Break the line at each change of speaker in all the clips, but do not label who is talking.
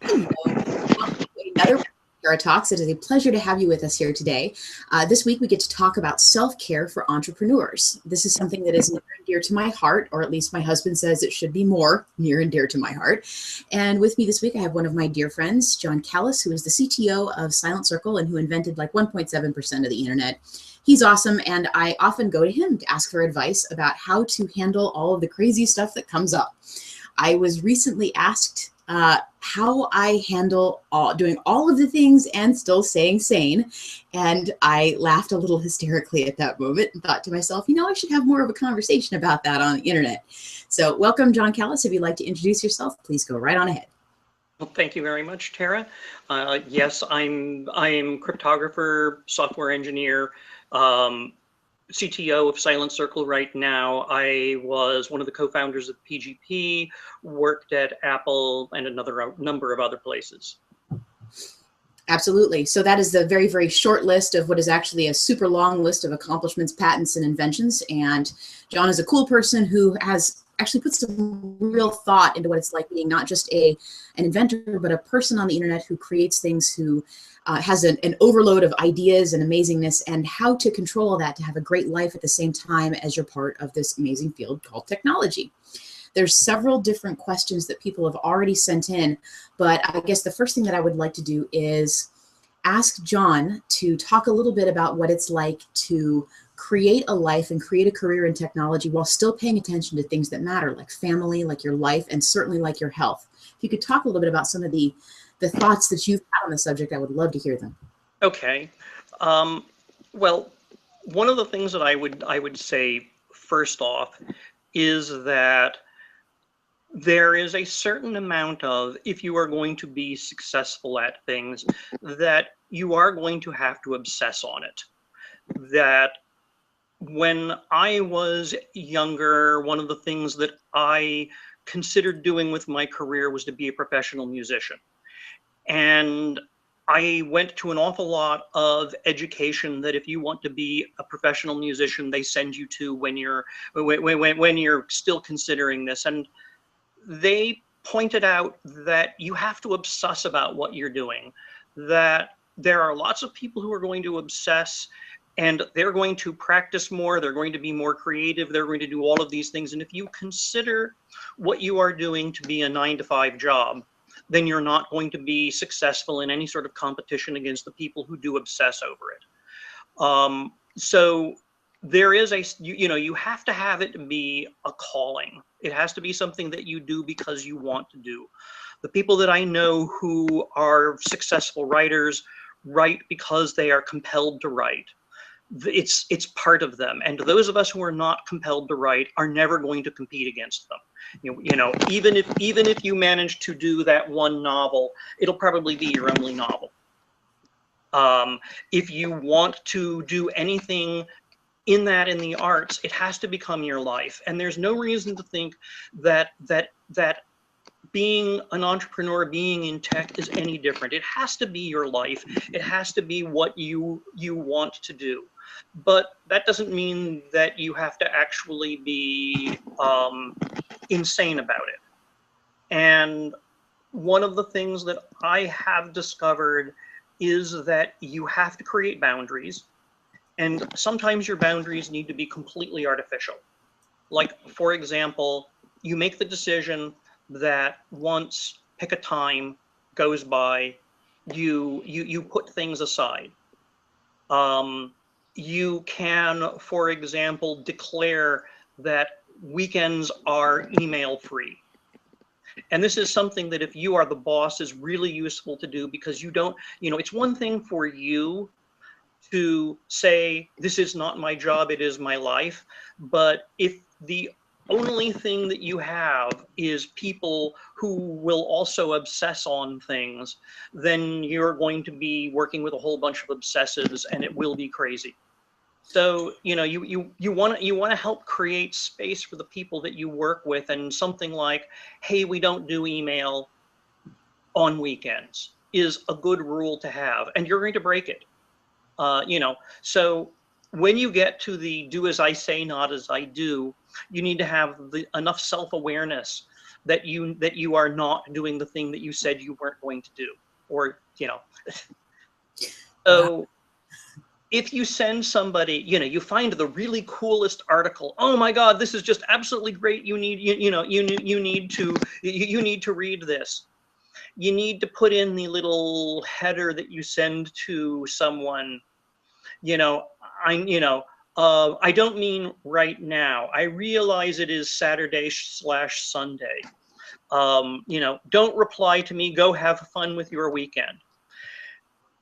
Hello. Welcome to another Tarah Talks. It is a pleasure to have you with us here today. This week we get to talk about self-care for entrepreneurs. This is something that is near and dear to my heart, or at least my husband says it should be more near and dear to my heart. And with me this week, I have one of my dear friends, Jon Callas, who is the CTO of Silent Circle and who invented like 1.7% of the internet. He's awesome, and I often go to him to ask for advice about how to handle all of the crazy stuff that comes up. I was recently asked how I handle doing all of the things and still staying sane. And I laughed a little hysterically at that moment and thought to myself, I should have more of a conversation about that on the internet. So welcome, Jon Callas. If you'd like to introduce yourself, please go right on ahead.
Well, thank you very much, Tara. Yes, I'm cryptographer, software engineer, CTO of Silent Circle right now. I was one of the co-founders of PGP, worked at Apple and another number of other places.
Absolutely. So that is the very, very short list of what is actually a super long list of accomplishments, patents, and inventions. And Jon is a cool person who has actually put some real thought into what it's like being not just an inventor, but a person on the internet who creates things, who has an overload of ideas and amazingness, and how to control that to have a great life at the same time as you're part of this amazing field called technology. There's several different questions that people have already sent in, but I guess the first thing that I would like to do is ask Jon to talk a little bit about what it's like to create a life and create a career in technology while still paying attention to things that matter, like family, like your life, and certainly like your health. If you could talk a little bit about some of the thoughts that you've had on the subject, I would love to hear them.
Okay. Well, one of the things that I would say first off is that there is a certain amount of, if you are going to be successful at things, that you are going to have to obsess on it. That when I was younger, one of the things that I considered doing with my career was to be a professional musician. And I went to an awful lot of education that if you want to be a professional musician, they send you to when you're still considering this. And they pointed out that you have to obsess about what you're doing, that there are lots of people who are going to obsess and they're going to practice more, they're going to be more creative, they're going to do all of these things. And if you consider what you are doing to be a 9-to-5 job, then you're not going to be successful in any sort of competition against the people who do obsess over it. So there is you have to have it be a calling. It has to be something that you do because you want to do. The people that I know who are successful writers write because they are compelled to write. It's part of them. And those of us who are not compelled to write are never going to compete against them. Even if you manage to do that one novel, it'll probably be your only novel. If you want to do anything in the arts, it has to become your life. And there's no reason to think that being an entrepreneur, being in tech is any different. It has to be your life. It has to be what you want to do. But that doesn't mean that you have to actually be insane about it. And one of the things that I have discovered is that you have to create boundaries. And sometimes your boundaries need to be completely artificial. Like, for example, you make the decision that once pick a time goes by, you put things aside. You can, for example, declare that weekends are email free. And this is something that if you are the boss is really useful to do, because you don't, it's one thing for you to say, this is not my job, it is my life. But if the only thing that you have is people who will also obsess on things, then you're going to be working with a whole bunch of obsessives and it will be crazy. So, you want to help create space for the people that you work with, and something like, hey, we don't do email on weekends is a good rule to have, and you're going to break it. So when you get to the do as I say, not as I do, you need to have enough self-awareness that you are not doing the thing that you said you weren't going to do, or so if you send somebody, you find the really coolest article, oh my God, this is just absolutely great, you need to read this. You need to put in the little header that you send to someone, I don't mean right now. I realize it is Saturday/Sunday. Don't reply to me. Go have fun with your weekend.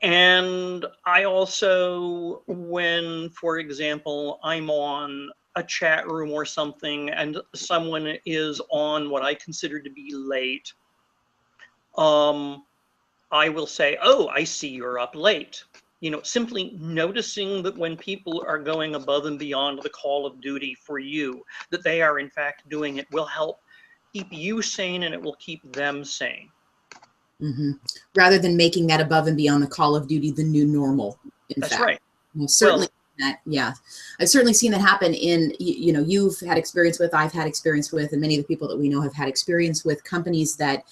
And I also, when, for example, I'm on a chat room or something and someone is on what I consider to be late, I will say, oh, I see you're up late. Simply noticing that when people are going above and beyond the call of duty for you, that they are in fact doing it, will help keep you sane, and it will keep them sane.
Mm-hmm. Rather than making that above and beyond the call of duty the new normal.
That's right.
Certainly. Yeah, I've certainly seen that happen in, you've had experience with, I've had experience with, and many of the people that we know have had experience with companies that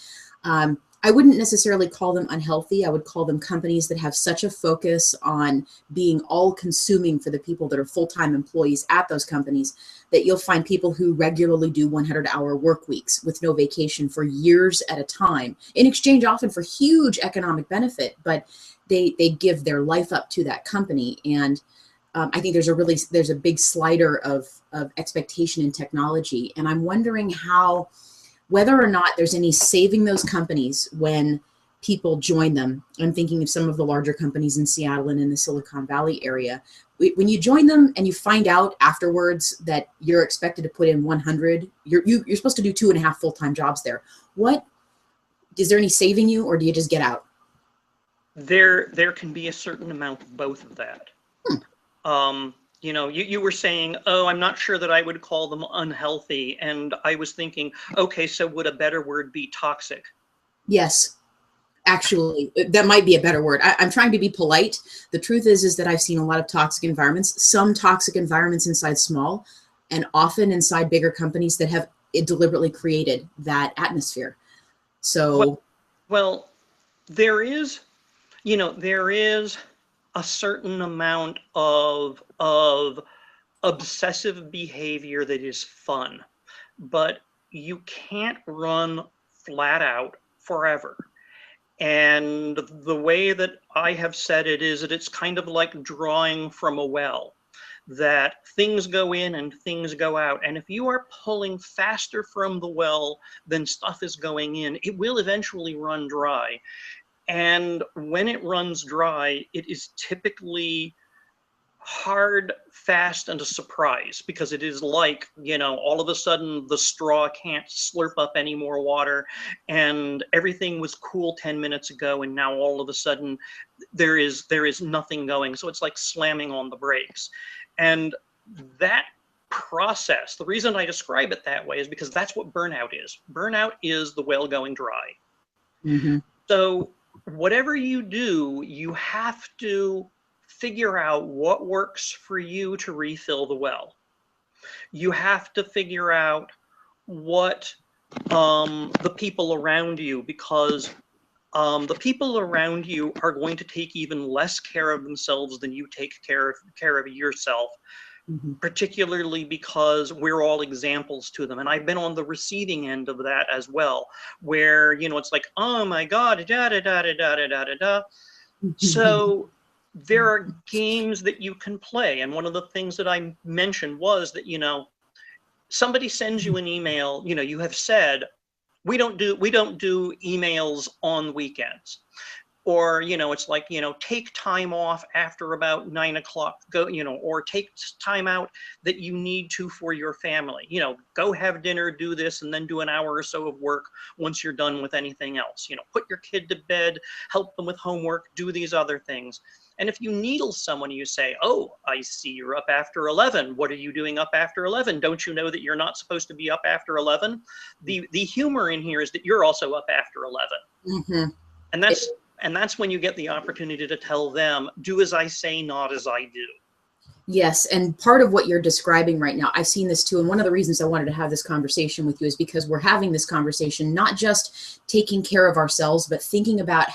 I wouldn't necessarily call them unhealthy. I would call them companies that have such a focus on being all consuming for the people that are full-time employees at those companies that you'll find people who regularly do 100-hour work weeks with no vacation for years at a time, in exchange often for huge economic benefit, but they give their life up to that company. And I think there's a big slider of expectation in technology. And I'm wondering whether or not there's any saving those companies when people join them. I'm thinking of some of the larger companies in Seattle and in the Silicon Valley area. When you join them and you find out afterwards that you're expected to put in 100, you're supposed to do 2.5 full-time jobs there. Is there any saving you, or do you just get out?
There can be a certain amount of both of that. You were saying, oh, I'm not sure that I would call them unhealthy. And I was thinking, okay, so would a better word be toxic?
Yes, actually, that might be a better word. I'm trying to be polite. The truth is that I've seen a lot of toxic environments, some toxic environments inside small, and often inside bigger companies that have deliberately created that atmosphere. So,
well, there is a certain amount of obsessive behavior that is fun, but you can't run flat out forever. And the way that I have said it is that it's kind of like drawing from a well, that things go in and things go out. And if you are pulling faster from the well than stuff is going in, it will eventually run dry. And when it runs dry, it is typically hard, fast, and a surprise, because it is like, all of a sudden the straw can't slurp up any more water, and everything was cool 10 minutes ago, and now all of a sudden there is nothing going. So it's like slamming on the brakes. And that process, the reason I describe it that way is because that's what burnout is. Burnout is the well going dry. Mm-hmm. So whatever you do, you have to figure out what works for you to refill the well. You have to figure out what the people around you, because the people around you are going to take even less care of themselves than you take care of yourself. Mm-hmm. Particularly because we're all examples to them. And I've been on the receiving end of that as well, where, it's like, oh my God, da da da da da da da da. So there are games that you can play. And one of the things that I mentioned was that, somebody sends you an email, you have said, we don't do emails on weekends. Or, it's like, take time off after about 9 o'clock, or take time out that you need to for your family, go have dinner, do this, and then do an hour or so of work once you're done with anything else, put your kid to bed, help them with homework, do these other things. And if you needle someone, you say, oh, I see you're up after 11. What are you doing up after 11? Don't you know that you're not supposed to be up after 11? The humor in here is that you're also up after 11. Mm-hmm. And that's when you get the opportunity to tell them, do as I say, not as I do.
Yes, and part of what you're describing right now, I've seen this too. And one of the reasons I wanted to have this conversation with you is because we're having this conversation, not just taking care of ourselves, but thinking about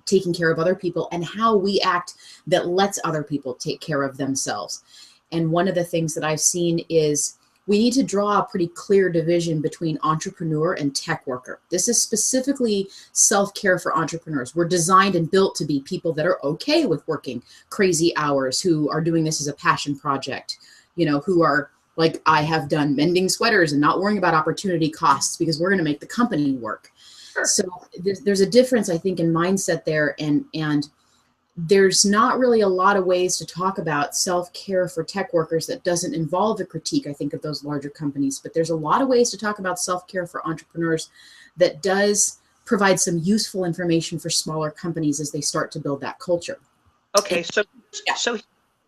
taking care of other people and how we act that lets other people take care of themselves. And one of the things that I've seen is we need to draw a pretty clear division between entrepreneur and tech worker. This is specifically self-care for entrepreneurs. We're designed and built to be people that are okay with working crazy hours, who are doing this as a passion project, who are like I have done, mending sweaters and not worrying about opportunity costs because we're going to make the company work.
Sure.
So there's a difference, I think, in mindset there, and there's not really a lot of ways to talk about self-care for tech workers that doesn't involve a critique, I think, of those larger companies. But there's a lot of ways to talk about self-care for entrepreneurs that does provide some useful information for smaller companies as they start to build that culture.
Okay, so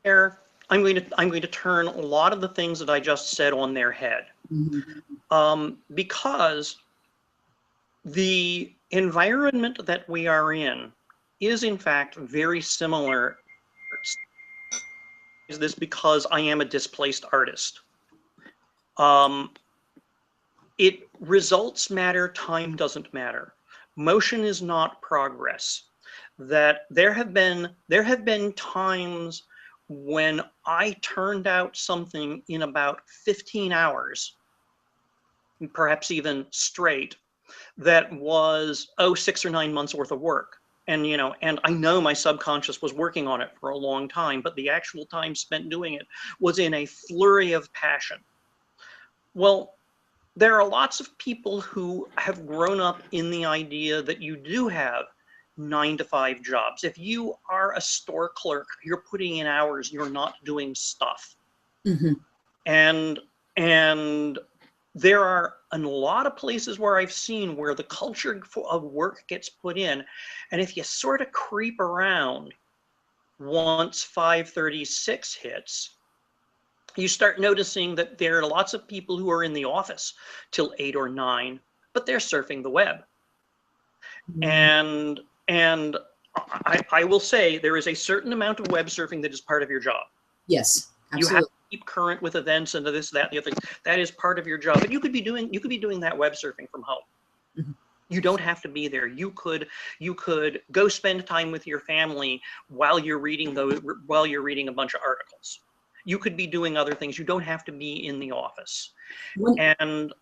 here I'm going to turn a lot of the things that I just said on their head, because the environment that we are in is in fact very similar. Is this because I am a displaced artist? It results matter, time doesn't matter. Motion is not progress. That there have been times when I turned out something in about 15 hours, perhaps even straight, that was 6 or 9 months worth of work. And and I know my subconscious was working on it for a long time, but the actual time spent doing it was in a flurry of passion. Well, there are lots of people who have grown up in the idea that you do have 9-to-5 jobs. If you are a store clerk, you're putting in hours, you're not doing stuff. And there are a lot of places where I've seen where the culture of work gets put in. And if you sort of creep around once 5:36 hits, you start noticing that there are lots of people who are in the office till 8 or 9, but they're surfing the web. And I will say there is a certain amount of web surfing that is part of your job.
Yes, absolutely.
You have to keep current with events and this, that, and the other thing. That is part of your job. But you could be doing that web surfing from home. You don't have to be there. You could go spend time with your family while you're reading a bunch of articles. You could be doing other things. You don't have to be in the office. And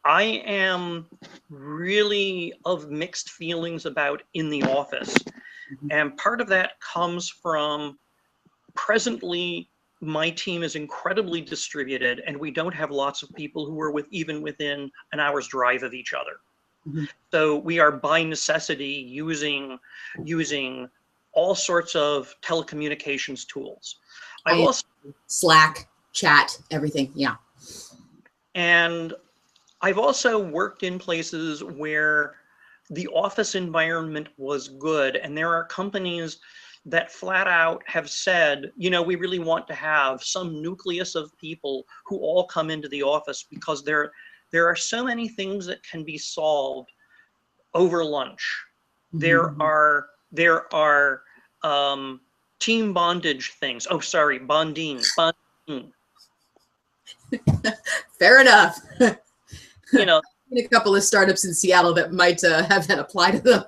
I am really of mixed feelings about in the office. And part of that comes from presently my team is incredibly distributed, and we don't have lots of people who are even within an hour's drive of each other. So we are by necessity using all sorts of telecommunications tools. I've also
Slack, chat, everything. Yeah.
And I've also worked in places where the office environment was good, and there are companies that flat out have said, we really want to have some nucleus of people who all come into the office because there are so many things that can be solved over lunch. There are team bondage things. Oh, sorry, bonding.
Fair enough.
A
couple of startups in Seattle that might have that apply to them.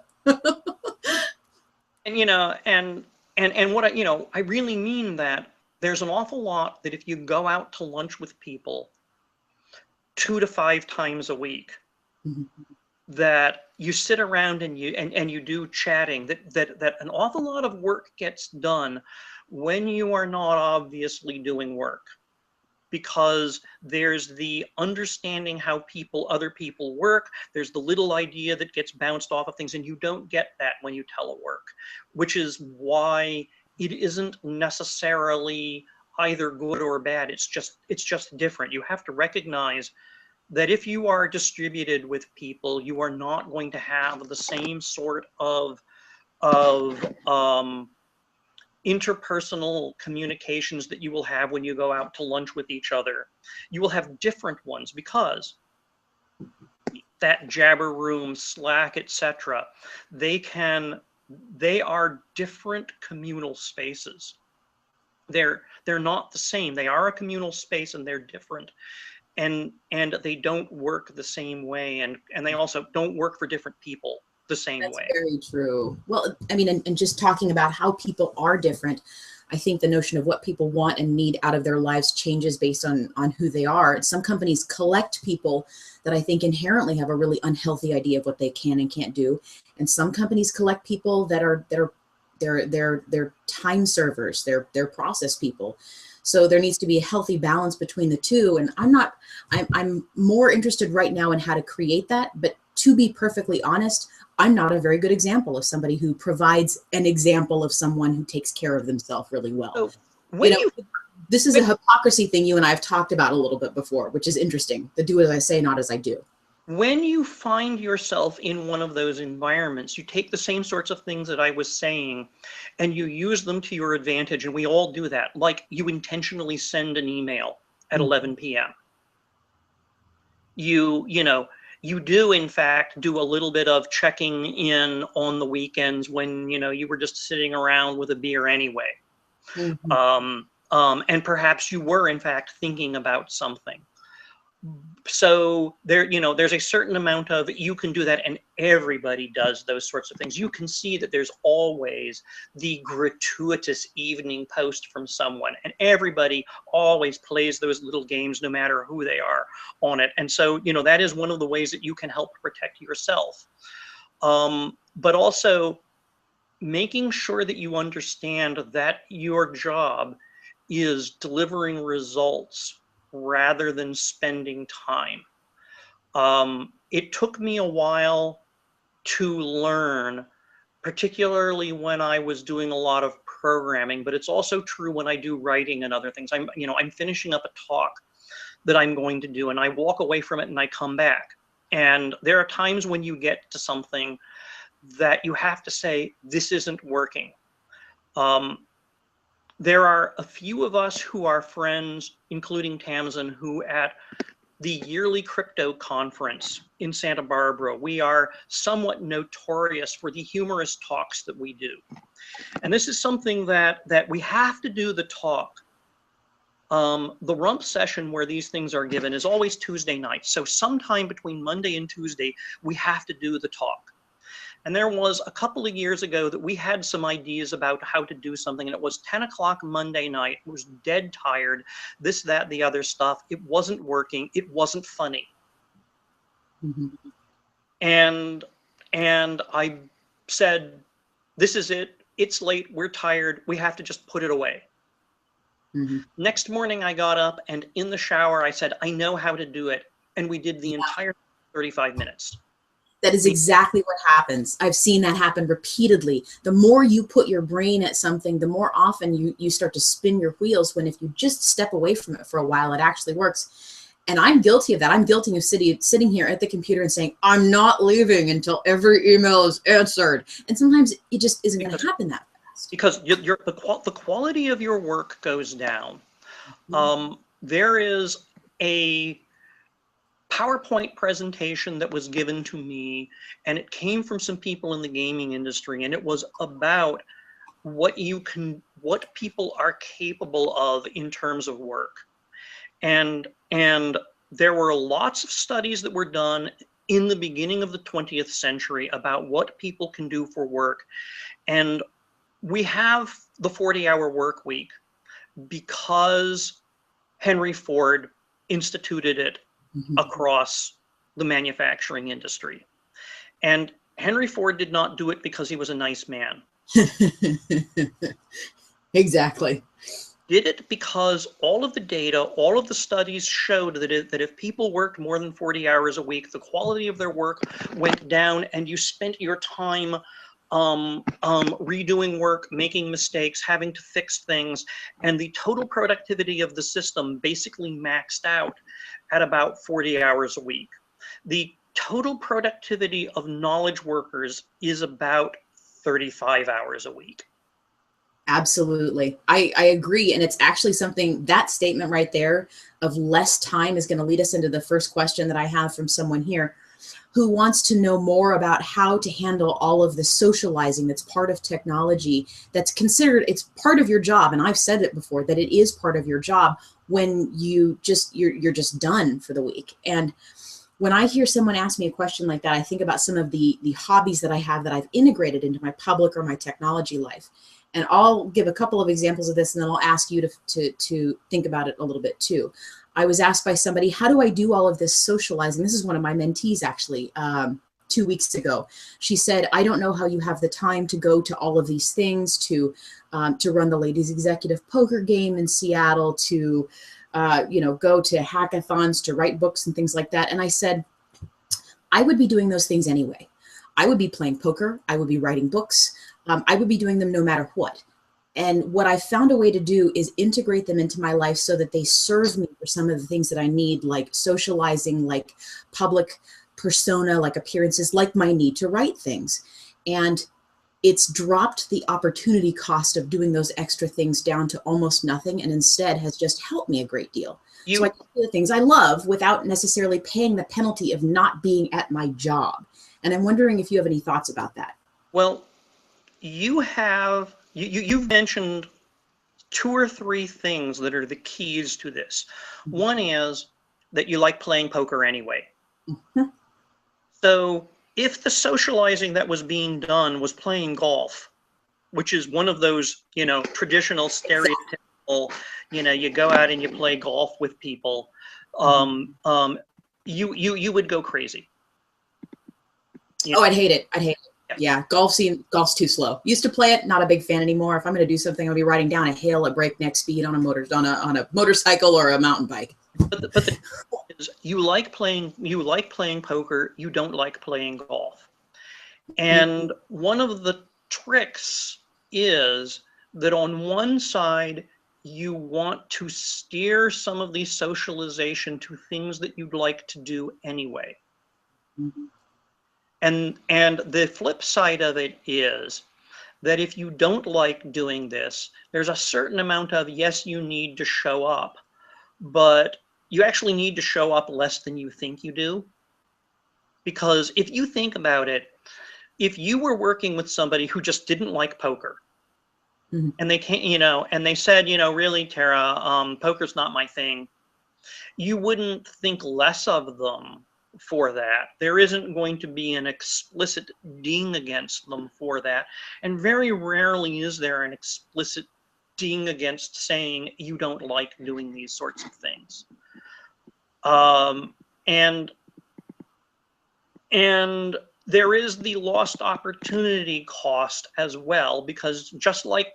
And what I really mean that there's an awful lot that if you go out to lunch with people 2 to 5 times a week, that you sit around and you do chatting, that an awful lot of work gets done when you are not obviously doing work. Because there's the understanding how other people work. There's the little idea that gets bounced off of things, and you don't get that when you telework, which is why it isn't necessarily either good or bad. It's just different. You have to recognize that if you are distributed with people, you are not going to have the same sort of interpersonal communications that you will have when you go out to lunch with each other. You will have different ones because that Jabber Room, Slack, etc., they are different communal spaces. they're not the same. They are a communal space and they're different. And they don't work the same way, and they also don't work for different people the same way.
That's very true. Well, I mean, and just talking about how people are different, I think the notion of what people want and need out of their lives changes based on who they are. Some companies collect people that I think inherently have a really unhealthy idea of what they can and can't do, and some companies collect people that are they're time servers, they're process people. So there needs to be a healthy balance between the two. And I'm more interested right now in how to create that. But to be perfectly honest, I'm not a very good example of somebody who provides an example of someone who takes care of themselves really well.
So when
this is a hypocrisy thing you and I have talked about a little bit before, which is interesting. The do as I say, not as I do.
When you find yourself in one of those environments, you take the same sorts of things that I was saying and you use them to your advantage. And we all do that. Like you intentionally send an email at 11 p.m. You do in fact do a little bit of checking in on the weekends when, you were just sitting around with a beer anyway. And perhaps you were in fact thinking about something. So there's a certain amount of, you can do that, and everybody does those sorts of things. You can see that there's always the gratuitous evening post from someone, and everybody always plays those little games no matter who they are on it. And so, that is one of the ways that you can help protect yourself. But also making sure that you understand that your job is delivering results rather than spending time. It took me a while to learn, particularly when I was doing a lot of programming, but it's also true when I do writing and other things. I'm finishing up a talk that I'm going to do, and I walk away from it and I come back. And there are times when you get to something that you have to say, this isn't working. There are a few of us who are friends, including Tamsin, who at the yearly crypto conference in Santa Barbara, we are somewhat notorious for the humorous talks that we do. And this is something that we have to do the talk. The rump session where these things are given is always Tuesday night. So sometime between Monday and Tuesday, we have to do the talk. And there was a couple of years ago that we had some ideas about how to do something, and it was 10 o'clock Monday night. It was dead tired, this, that, the other stuff. It wasn't working. It wasn't funny. And I said, this is it. It's late. We're tired. We have to just put it away. Next morning, I got up, and in the shower, I said, I know how to do it. And we did the entire 35 minutes.
That is exactly what happens. I've seen that happen repeatedly. The more you put your brain at something, the more often you start to spin your wheels, when if you just step away from it for a while, it actually works. And I'm guilty of that. I'm guilty of sitting here at the computer and saying, I'm not leaving until every email is answered. And sometimes it just isn't going to happen that fast.
Because the quality of your work goes down. There is a PowerPoint presentation that was given to me, and it came from some people in the gaming industry, and it was about what people are capable of in terms of work. And there were lots of studies that were done in the beginning of the 20th century about what people can do for work. And we have the 40-hour work week because Henry Ford instituted it across the manufacturing industry. And Henry Ford did not do it because he was a nice man.
Exactly.
Did it because all of the data, all of the studies showed that if people worked more than 40 hours a week, the quality of their work went down, and you spent your time redoing work, making mistakes, having to fix things, and the total productivity of the system basically maxed out at about 40 hours a week. The total productivity of knowledge workers is about 35 hours a week.
Absolutely. I agree. And it's actually something, that statement right there of less time is going to lead us into the first question that I have from someone here. who wants to know more about how to handle all of the socializing that's part of technology, that's considered, it's part of your job. And I've said it before, that it is part of your job when you're just done for the week. And when I hear someone ask me a question like that, I think about some of the hobbies that I have that I've integrated into my public or my technology life. And I'll give a couple of examples of this, and then I'll ask you to think about it a little bit too. I was asked by somebody, how do I do all of this socializing? This is one of my mentees, actually, 2 weeks ago. She said, I don't know how you have the time to go to all of these things, to run the ladies executive poker game in Seattle, to go to hackathons, to write books and things like that. And I said, I would be doing those things anyway. I would be playing poker. I would be writing books. I would be doing them no matter what. And what I found a way to do is integrate them into my life so that they serve me for some of the things that I need, like socializing, like public persona, like appearances, like my need to write things. And it's dropped the opportunity cost of doing those extra things down to almost nothing, and instead has just helped me a great deal. So I can do the things I love without necessarily paying the penalty of not being at my job. And I'm wondering if you have any thoughts about that.
Well, you've mentioned 2 or 3 things that are the keys to this. One is that you like playing poker anyway.
Mm-hmm.
So if the socializing that was being done was playing golf, which is one of those, traditional stereotypical, you go out and you play golf with people, you would go crazy.
I'd hate it. Yeah, golf's too slow. Used to play it, not a big fan anymore. If I'm going to do something, I'll be riding down a hill at breakneck speed on a motorcycle or a mountain bike.
But the thing is, you like playing poker. You don't like playing golf. And one of the tricks is that on one side, you want to steer some of the socialization to things that you'd like to do anyway.
Mm-hmm.
And the flip side of it is that if you don't like doing this, there's a certain amount of, yes, you need to show up, but you actually need to show up less than you think you do. Because if you think about it, if you were working with somebody who just didn't like poker, mm-hmm. and they can't, and they said, really, Tarah, poker's not my thing, you wouldn't think less of them for that. There isn't going to be an explicit ding against them for that. And very rarely is there an explicit ding against saying you don't like doing these sorts of things. And there is the lost opportunity cost as well, because just like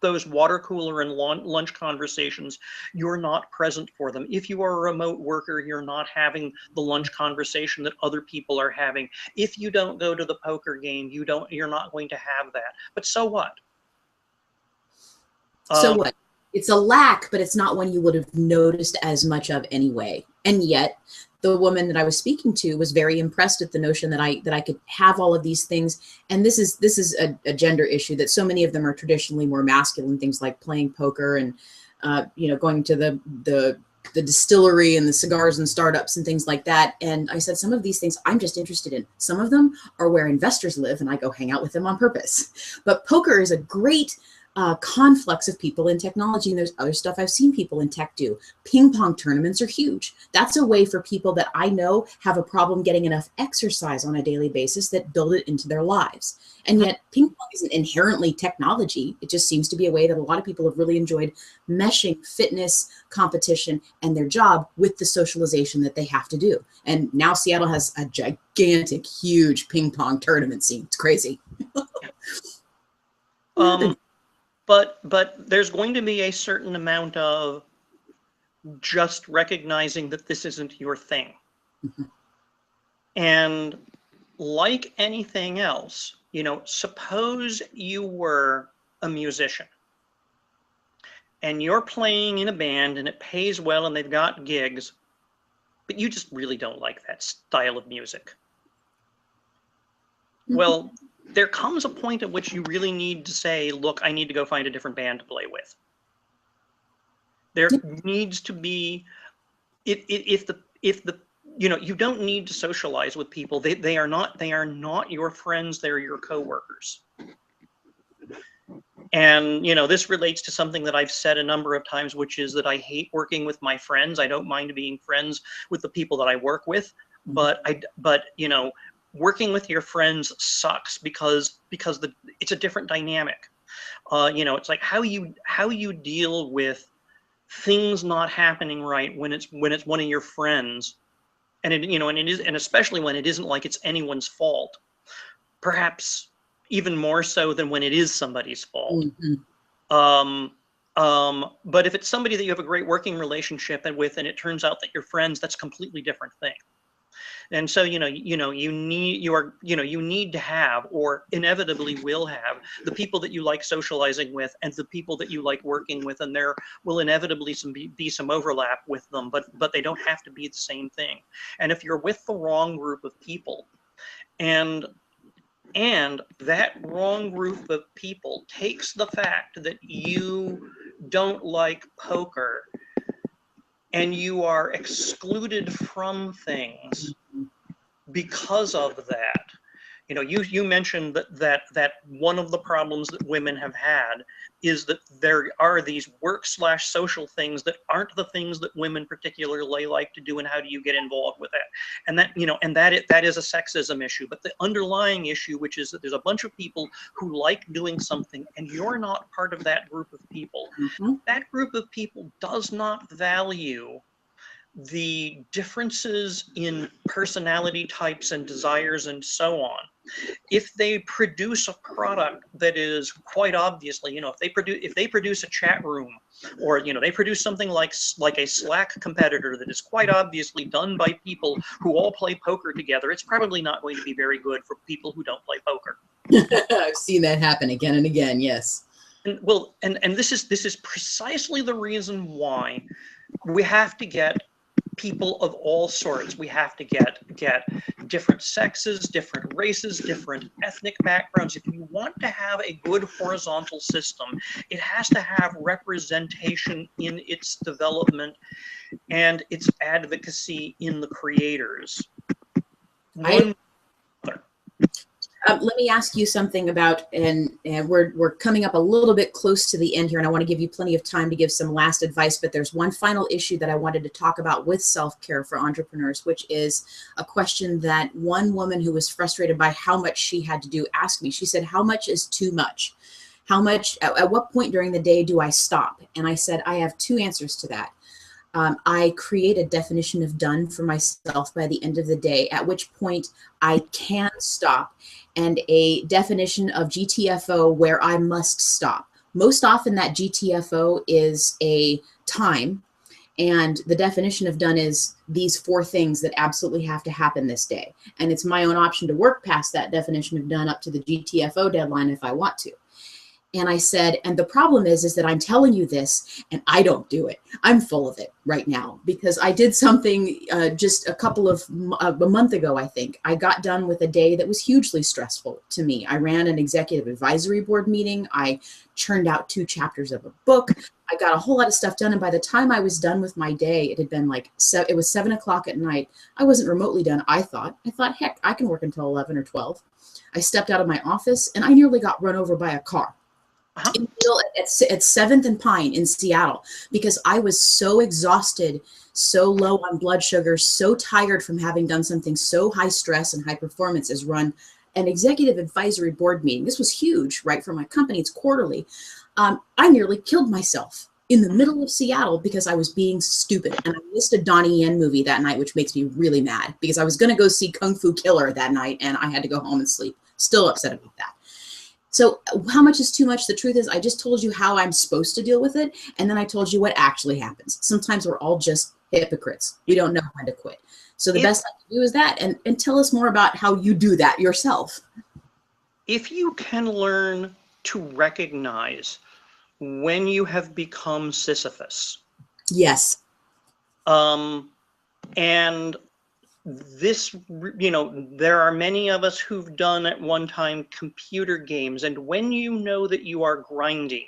those water cooler and lunch conversations, you're not present for them. If you are a remote worker, you're not having the lunch conversation that other people are having. If you don't go to the poker game, you're not going to have that. But so what?
So what? It's a lack, but it's not one you would have noticed as much of anyway. And yet, the woman that I was speaking to was very impressed at the notion that I could have all of these things. And this is a gender issue, that so many of them are traditionally more masculine, things like playing poker and going to the distillery and the cigars and startups and things like that. And I said, some of these things I'm just interested in. Some of them are where investors live, and I go hang out with them on purpose. But poker is a great conflux of people in technology, and there's other stuff I've seen people in tech do. Ping pong tournaments are huge. That's a way for people that I know have a problem getting enough exercise on a daily basis that build it into their lives. And yet ping pong isn't inherently technology. It just seems to be a way that a lot of people have really enjoyed meshing fitness, competition, and their job with the socialization that they have to do. And now Seattle has a gigantic, huge ping pong tournament scene. It's crazy.
But there's going to be a certain amount of just recognizing that this isn't your thing. Mm-hmm. And like anything else, suppose you were a musician and you're playing in a band and it pays well and they've got gigs, but you just really don't like that style of music. Mm-hmm. Well, there comes a point at which you really need to say, look, I need to go find a different band to play with. There needs to be, if the you don't need to socialize with people. They are not your friends. They're your coworkers. And, this relates to something that I've said a number of times, which is that I hate working with my friends. I don't mind being friends with the people that I work with, but working with your friends sucks because it's a different dynamic. It's like how you deal with things not happening right when it's one of your friends, and and especially when it isn't like it's anyone's fault. Perhaps even more so than when it is somebody's fault. But if it's somebody that you have a great working relationship with, and it turns out that you're friends, that's a completely different thing. And so, you need to have, or inevitably will have, the people that you like socializing with and the people that you like working with, and there will inevitably be some overlap with them, but they don't have to be the same thing. And if you're with the wrong group of people, and that wrong group of people takes the fact that you don't like poker and you are excluded from things because of that. You mentioned that one of the problems that women have had is that there are these work/social things that aren't the things that women particularly like to do, and how do you get involved with that? And that is a sexism issue. But the underlying issue, which is that there's a bunch of people who like doing something, and you're not part of that group of people. That group of people does not value the differences in personality types and desires and so on. If they produce a product that is quite obviously, if they produce a chat room, or they produce something like a Slack competitor that is quite obviously done by people who all play poker together, it's probably not going to be very good for people who don't play poker.
I've seen that happen again and again. Yes.
And this is precisely the reason why we have to get people of all sorts. We have to get different sexes, different races, different ethnic backgrounds. If you want to have a good horizontal system, it has to have representation in its development and its advocacy in the creators.
Let me ask you something about, and we're coming up a little bit close to the end here, and I want to give you plenty of time to give some last advice, but there's one final issue that I wanted to talk about with self-care for entrepreneurs, which is a question that one woman who was frustrated by how much she had to do asked me. She said, how much is too much? How much, at what point during the day do I stop? And I said, I have two answers to that. I create a definition of done for myself by the end of the day, at which point I can stop, and a definition of GTFO where I must stop. Most often that GTFO is a time, and the definition of done is these 4 things that absolutely have to happen this day. And it's my own option to work past that definition of done up to the GTFO deadline if I want to. And I said, and the problem is that I'm telling you this and I don't do it. I'm full of it right now because I did something just a month ago, I think. I got done with a day that was hugely stressful to me. I ran an executive advisory board meeting. I churned out 2 chapters of a book. I got a whole lot of stuff done. And by the time I was done with my day, it had been it was 7 o'clock at night. I wasn't remotely done. I thought, heck, I can work until 11 or 12. I stepped out of my office and I nearly got run over by a car. In the middle at 7th and Pine in Seattle, because I was so exhausted, so low on blood sugar, so tired from having done something so high stress and high performance as run an executive advisory board meeting. This was huge, right, for my company. It's quarterly. I nearly killed myself in the middle of Seattle because I was being stupid. And I missed a Donnie Yen movie that night, which makes me really mad because I was going to go see Kung Fu Killer that night and I had to go home and sleep. Still upset about that. So how much is too much? The truth is, I just told you how I'm supposed to deal with it. And then I told you what actually happens. Sometimes we're all just hypocrites. We don't know when to quit. So the best I can do is that. And tell us more about how you do that yourself.
If you can learn to recognize when you have become Sisyphus.
Yes.
And this, there are many of us who've done at one time computer games, and when you know that you are grinding,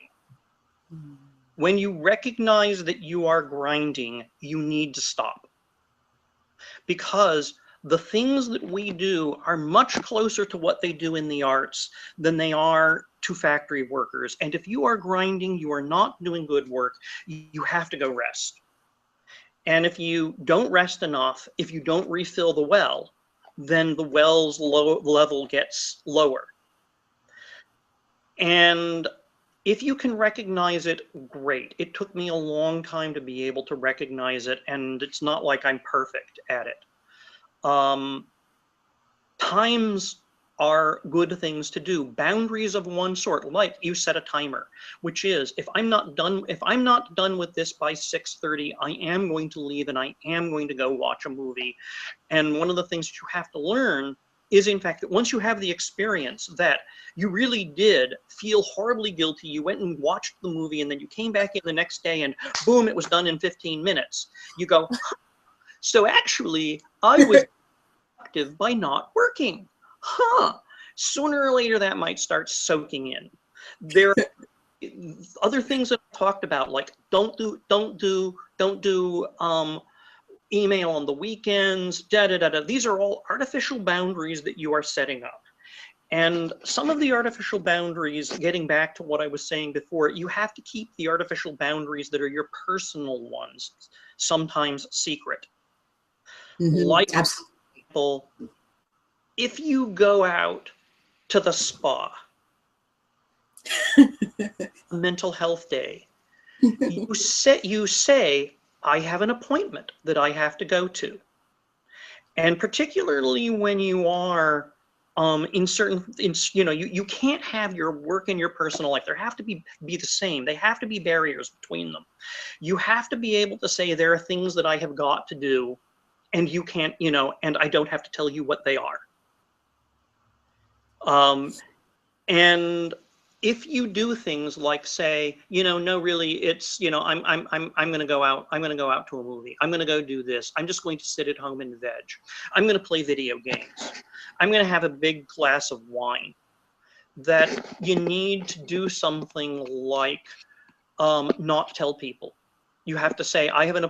when you recognize that you are grinding, you need to stop. because the things that we do are much closer to what they do in the arts than they are to factory workers. And if you are grinding, you are not doing good work, you have to go rest. And if you don't rest enough, if you don't refill the well, then the well's level gets lower. And if you can recognize it, great. It took me a long time to be able to recognize it, and it's not like I'm perfect at it. Times are good things to do. Boundaries of one sort, like you set a timer, which is if I'm not done with this by 6:30, I am going to leave and I am going to go watch a movie. And one of the things that you have to learn is, in fact, that once you have the experience that you really did feel horribly guilty, you went and watched the movie and then you came back in the next day and boom, it was done in 15 minutes. You go, so actually I was productive by not working. Sooner or later that might start soaking in. There are other things that I talked about, like don't do email on the weekends, These are all artificial boundaries that you are setting up. And some of the artificial boundaries, getting back to what I was saying before, you have to keep the artificial boundaries that are your personal ones, sometimes secret. Like, for example, if you go out to the spa, mental health day, you say, I have an appointment that I have to go to. And particularly when you are you can't have your work and your personal life. There have to be the same. They have to be barriers between them. You have to be able to say, there are things that I have got to do, and you can't, and I don't have to tell you what they are. And if you do things like say, no, really, it's, I'm going to go out. I'm going to go out to a movie. I'm going to go do this. I'm just going to sit at home and veg. I'm going to play video games. I'm going to have a big glass of wine. That you need to do something like not tell people. You have to say, I have an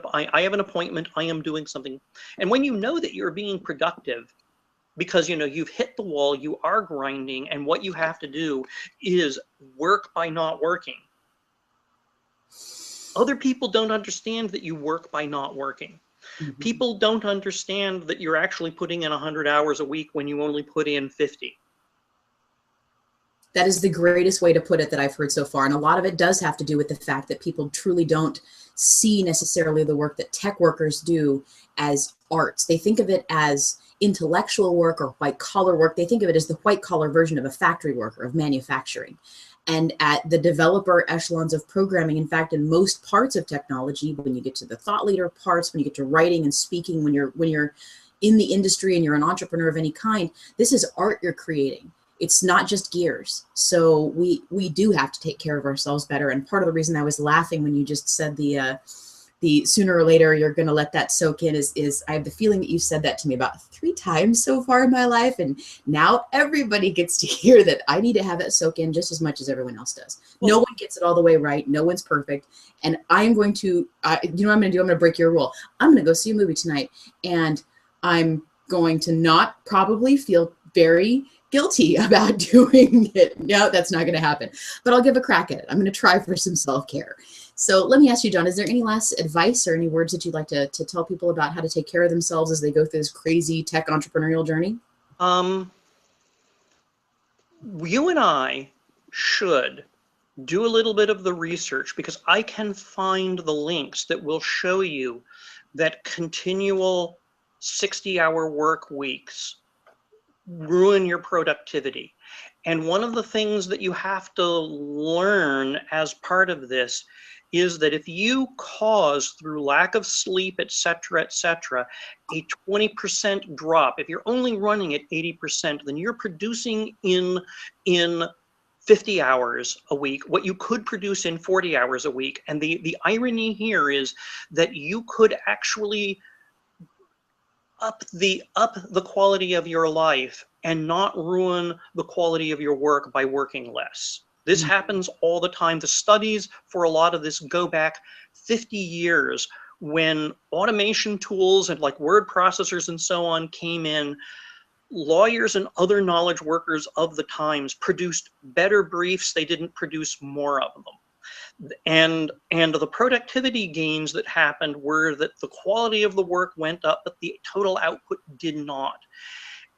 appointment. I am doing something. And when you know that you're being productive, because you've hit the wall, you are grinding, and what you have to do is work by not working. Other people don't understand that you work by not working. Mm-hmm. People don't understand that you're actually putting in 100 hours a week when you only put in 50.
That is the greatest way to put it that I've heard so far. And a lot of it does have to do with the fact that people truly don't see necessarily the work that tech workers do as arts. They think of it as intellectual work or white collar work. They think of it as the white collar version of a factory worker, of manufacturing. And at the developer echelons of programming, in fact, in most parts of technology, when you get to the thought leader parts, when you get to writing and speaking, when you're in the industry and you're an entrepreneur of any kind, this is art you're creating. It's not just gears. So we do have to take care of ourselves better. And part of the reason I was laughing when you just said the sooner or later you're going to let that soak in is I have the feeling that you said that to me about 3 times so far in my life. And now everybody gets to hear that I need to have that soak in just as much as everyone else does. No one gets it all the way right. No one's perfect. And I'm going to, what I'm going to do? I'm going to break your rule. I'm going to go see a movie tonight, and I'm going to not probably feel very guilty about doing it. No, that's not going to happen. But I'll give a crack at it. I'm going to try for some self-care. So let me ask you, Jon, is there any last advice or any words that you'd like to tell people about how to take care of themselves as they go through this crazy tech entrepreneurial journey?
You and I should do a little bit of the research, because I can find the links that will show you that continual 60-hour work weeks ruin your productivity. And one of the things that you have to learn as part of this is that if you cause, through lack of sleep, et cetera, a 20% drop, if you're only running at 80%, then you're producing in 50 hours a week what you could produce in 40 hours a week. And the irony here is that you could actually up the quality of your life and not ruin the quality of your work by working less. This happens all the time. The studies for a lot of this go back 50 years, when automation tools and like word processors and so on came in, lawyers and other knowledge workers of the times produced better briefs. They didn't produce more of them. And the productivity gains that happened were that the quality of the work went up, but the total output did not.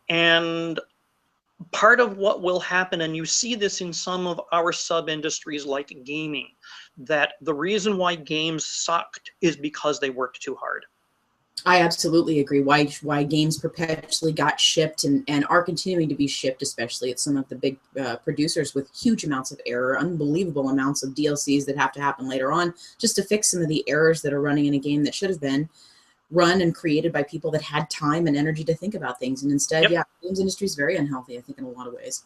And part of what will happen, and you see this in some of our sub-industries like gaming, that the reason why games sucked is because they worked too hard.
I absolutely agree. Why games perpetually got shipped and are continuing to be shipped, especially at some of the big producers with huge amounts of error, unbelievable amounts of DLCs that have to happen later on just to fix some of the errors that are running in a game that should have been run and created by people that had time and energy to think about things. And instead, yeah, the games industry is very unhealthy, I think, in a lot of ways.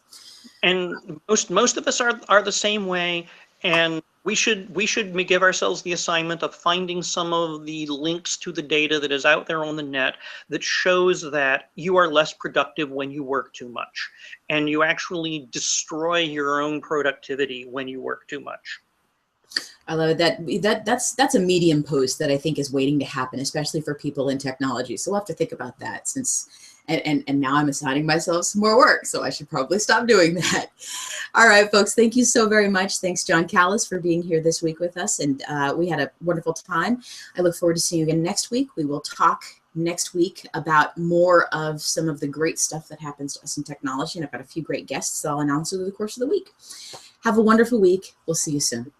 And most of us are the same way. And we should give ourselves the assignment of finding some of the links to the data that is out there on the net that shows that you are less productive when you work too much, and you actually destroy your own productivity when you work too much.
I love it. That's a Medium post that I think is waiting to happen, especially for people in technology. So we'll have to think about that since, and now I'm assigning myself some more work, so I should probably stop doing that. All right, folks, thank you so very much. Thanks, Jon Callas, for being here this week with us, and we had a wonderful time. I look forward to seeing you again next week. We will talk next week about more of some of the great stuff that happens to us in technology, and I've got a few great guests that I'll announce over the course of the week. Have a wonderful week. We'll see you soon.